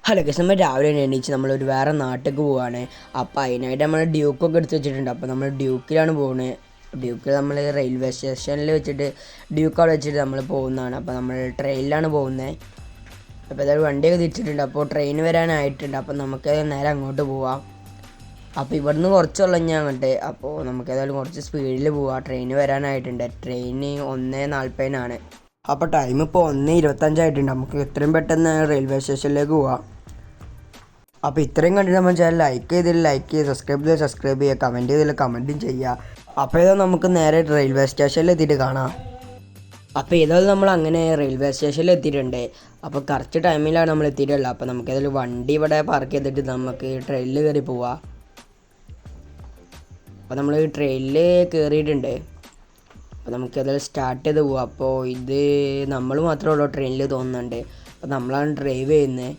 Hello guys, നമ്മൾ രാവിലെ എണീച്ച് നമ്മളൊരു വേറെ നാട്ടിലേക്ക് പോവുകയാണ്. അപ്പോൾ അതിനായിട്ട് നമ്മൾ ഡ്യൂക്കൊക്കെ എടുത്ത് വെച്ചിട്ടുണ്ട്. അപ്പോൾ നമ്മൾ ഡ്യൂക്കിലാണ് പോകുന്നത്. ഡ്യൂക്കിൽ നമ്മൾ റെയിൽവേ സ്റ്റേഷനിൽ വെച്ചിട്ട് ഡ്യൂക്ക് അവിടെ വെച്ചിട്ട് നമ്മൾ പോകുന്നതാണ്. അപ്പോൾ നമ്മൾ ട്രെയിനിലാണ് പോകുന്നത്. അപ്പോൾ ഏതായാലും വണ്ടിയൊക്കെ തിരിച്ചിട്ടുണ്ട്. അപ്പോൾ ട്രെയിൻ വരാനായിട്ടുണ്ട്. അപ്പോൾ നമുക്ക് നേരെ അങ്ങോട്ട് പോവാം. അപ്പോൾ ഇവിടുന്ന് കുറച്ചുള്ള ഞാൻ അങ്ങോട്ട്. അപ്പോൾ നമുക്ക് ഏതായാലും കുറച്ച് സ്പീഡിൽ പോവാം. ട്രെയിൻ വരാനായിട്ടുണ്ട്. ട്രെയിന് 1:40-നാണ്. അപ്പോൾ ടൈം ഇപ്പോൾ 1:25 നമുക്ക് എത്രയും പെട്ടെന്ന് റെയിൽവേ സ്റ്റേഷനിലേക്ക് പോവാം. അപ്പോൾ ഇത്രയും കണ്ടിട്ട് നമ്മൾ ചാനൽ ലൈക്ക് ചെയ്ത് സബ്സ്ക്രൈബ് ചെയ്യുക, കമൻറ്റ് ചെയ്തില്ല കമൻറ്റും ചെയ്യുക. അപ്പോൾ ഏതാ നമുക്ക് നേരെ റെയിൽവേ സ്റ്റേഷനിൽ എത്തിയിട്ട് കാണാം. അപ്പോൾ ഏതായാലും നമ്മൾ അങ്ങനെ റെയിൽവേ സ്റ്റേഷനിൽ എത്തിയിട്ടുണ്ട്. അപ്പോൾ കറക്റ്റ് ടൈമിലാണ് നമ്മൾ എത്തിയിട്ടുള്ളത്. അപ്പോൾ നമുക്ക് ഏതായാലും വണ്ടി ഇവിടെ പാർക്ക് ചെയ്തിട്ട് നമുക്ക് ട്രെയിനിൽ കയറി പോവാം. അപ്പോൾ നമ്മൾ ട്രെയിനിൽ കയറിയിട്ടുണ്ട്. അപ്പോൾ നമുക്ക് ഏതായാലും സ്റ്റാർട്ട് ചെയ്ത് പോവാം. അപ്പോൾ ഇത് നമ്മൾ മാത്രമേ ഉള്ളൂ ട്രെയിനിൽ തോന്നുന്നുണ്ട്. അപ്പോൾ നമ്മളാണ് ഡ്രൈവ് ചെയ്യുന്നത്.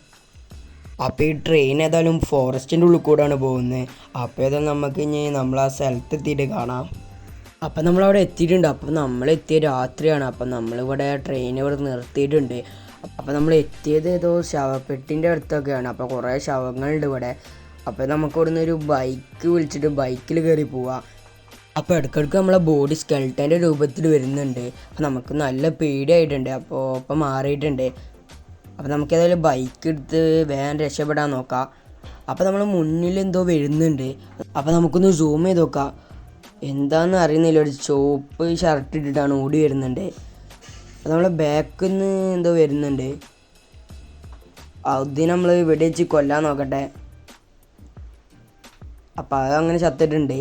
അപ്പോൾ ഈ ട്രെയിൻ ഏതായാലും ഫോറസ്റ്റിൻ്റെ ഉള്ളിൽ കൂടെയാണ് പോകുന്നത്. അപ്പോൾ ഏതായാലും നമുക്ക് ഇനി നമ്മൾ ആ സ്ഥലത്ത് എത്തിയിട്ട് കാണാം. അപ്പോൾ നമ്മളവിടെ എത്തിയിട്ടുണ്ട്. അപ്പോൾ നമ്മൾ എത്തിയ രാത്രിയാണ്. അപ്പോൾ നമ്മളിവിടെ ട്രെയിൻ ഇവിടെ നിർത്തിയിട്ടുണ്ട്. അപ്പോൾ നമ്മൾ എത്തിയത് ഏതോ ശവപ്പെട്ടിൻ്റെ അടുത്തൊക്കെയാണ്. അപ്പോൾ കുറേ ശവങ്ങളുണ്ട് ഇവിടെ. അപ്പോൾ നമുക്ക് ഇവിടെ നിന്ന് ഒരു ബൈക്ക് വിളിച്ചിട്ട് ബൈക്കിൽ കയറി പോവാം. അപ്പോൾ ഇടയ്ക്കിടയ്ക്ക് നമ്മളെ ബോഡി സ്കെൽട്ടൻ്റെ രൂപത്തിൽ വരുന്നുണ്ട്. അപ്പോൾ നമുക്ക് നല്ല പേടിയായിട്ടുണ്ട്. അപ്പോൾ ഇപ്പം മാറിയിട്ടുണ്ട്. അപ്പോൾ നമുക്ക് ഏതായാലും ബൈക്ക് എടുത്ത് വേഗം രക്ഷപ്പെടാൻ നോക്കാം. അപ്പോൾ നമ്മൾ മുന്നിൽ എന്തോ വരുന്നുണ്ട്. അപ്പോൾ നമുക്കൊന്ന് സൂം ചെയ്ത് നോക്കാം. എന്താണെന്ന് അറിയുന്നില്ല, ഒരു ചുവപ്പ് ഷർട്ട് ഇട്ടിട്ടാണ് ഓടി വരുന്നുണ്ട്. അപ്പോൾ നമ്മളെ ബാക്കിൽ നിന്ന് എന്തോ വരുന്നുണ്ട്. അത് നമ്മൾ ഇവിടെ വെച്ച് കൊല്ലാൻ നോക്കട്ടെ. അപ്പോൾ അതങ്ങനെ ചത്തിട്ടുണ്ട്.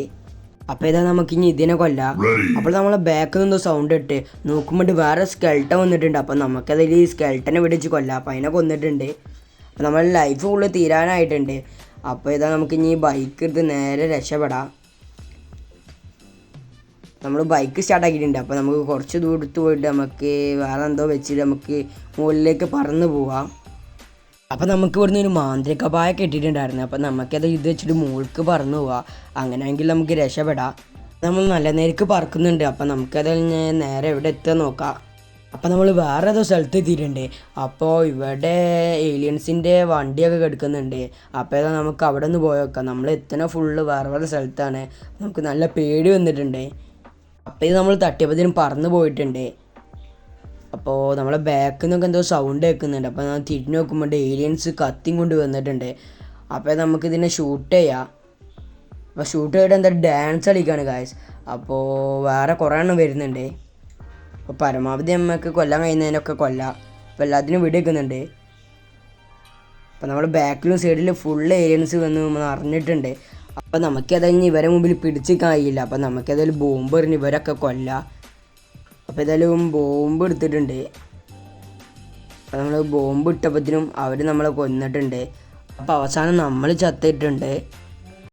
അപ്പോൾ ഏതാ നമുക്കിനി ഇതിനെ കൊല്ലാം. അപ്പോൾ നമ്മളെ ബാക്കിൽ നിന്നോ സൗണ്ട് ഇട്ട് നോക്കുമ്പോൾ വേറെ സ്കെൽട്ടൻ വന്നിട്ടുണ്ട്. അപ്പോൾ നമുക്കതിൽ ഈ സ്കെൽട്ടനെ വിടിച്ച് കൊല്ലാം. അപ്പോൾ അതിനെ കൊന്നിട്ടുണ്ട്. അപ്പോൾ നമ്മളെ ലൈഫ് ഫുള്ള് തീരാനായിട്ടുണ്ട്. അപ്പോൾ ഇതാ നമുക്കിനി ബൈക്ക് എടുത്ത് നേരെ രക്ഷപ്പെടാം. നമ്മൾ ബൈക്ക് സ്റ്റാർട്ടാക്കിയിട്ടുണ്ട്. അപ്പോൾ നമുക്ക് കുറച്ച് ദൂരത്ത് പോയിട്ട് നമുക്ക് വേറെ എന്തോ വെച്ചിട്ട് നമുക്ക് മുകളിലേക്ക് പറന്ന് പോവാം. അപ്പോൾ നമുക്ക് ഇവിടുന്ന് ഒരു മാന്ത്രിക പായ കെട്ടിയിട്ടുണ്ടായിരുന്നു. അപ്പോൾ നമുക്കത് ഇത് വെച്ചിട്ട് മുകൾക്ക് പറന്ന് പോവാം. അങ്ങനെയെങ്കിൽ നമുക്ക് രക്ഷപ്പെടാം. നമ്മൾ നല്ല നേർക്ക് പറക്കുന്നുണ്ട്. അപ്പോൾ നമുക്കത് നേരെ എവിടെ എത്തുക നോക്കാം. അപ്പോൾ നമ്മൾ വേറെ ഏതോ സ്ഥലത്ത് എത്തിയിട്ടുണ്ട്. അപ്പോൾ ഇവിടെ ഏലിയൻസിൻ്റെ വണ്ടിയൊക്കെ കിടക്കുന്നുണ്ട്. അപ്പോൾ ഏതാ നമുക്ക് അവിടെ നിന്ന് പോയി നോക്കാം. നമ്മൾ എത്തുന്ന ഫുള്ള് വേറെ സ്ഥലത്താണ്. നമുക്ക് നല്ല പേടി വന്നിട്ടുണ്ട്. അപ്പോൾ ഇത് നമ്മൾ തട്ടിയപ്പോഴത്തേനും പറന്ന് പോയിട്ടുണ്ട്. അപ്പോൾ നമ്മളെ ബാക്കിൽ നിന്നൊക്കെ എന്തോ സൗണ്ട് കേൾക്കുന്നുണ്ട്. അപ്പോൾ ഞാൻ തിരിഞ്ഞ് നോക്കുമ്പോൾ ഏലിയൻസ് കത്തിയും കൊണ്ട് വന്നിട്ടുണ്ട്. അപ്പോൾ നമുക്കിതിനെ ഷൂട്ട് ചെയ്യാം. അപ്പോൾ ഷൂട്ട് ചെയ്തിട്ട് എന്താ ഡാൻസ് കളിക്കുകയാണ് ഗായ്സ്. അപ്പോൾ വേറെ കുറേ എണ്ണം വരുന്നുണ്ട്. അപ്പോൾ പരമാവധി നമുക്ക് കൊല്ലാൻ കഴിയുന്നതിനൊക്കെ കൊല്ലാം. അപ്പോൾ എല്ലാത്തിനും വെടിവെക്കുന്നുണ്ട്. അപ്പോൾ നമ്മുടെ ബാക്കിലും സൈഡിലും ഫുള്ള് ഏലിയൻസ് വന്ന് അറിഞ്ഞിട്ടുണ്ട്. അപ്പോൾ നമുക്കതഞ്ഞ് ഇവരെ മുമ്പിൽ പിടിച്ച് കഴിയില്ല. അപ്പോൾ നമുക്കതിൽ ബോംബ് എറിഞ്ഞ് ഇവരൊക്കെ കൊല്ലാം. അപ്പോൾ ഏതായാലും ബോംബ് എടുത്തിട്ടുണ്ട്. അപ്പോൾ നമ്മൾ ബോംബ് ഇട്ടപ്പോഴത്തേനും അവർ നമ്മളെ കൊന്നിട്ടുണ്ട്. അപ്പോൾ അവസാനം നമ്മൾ ചത്തിട്ടുണ്ട്.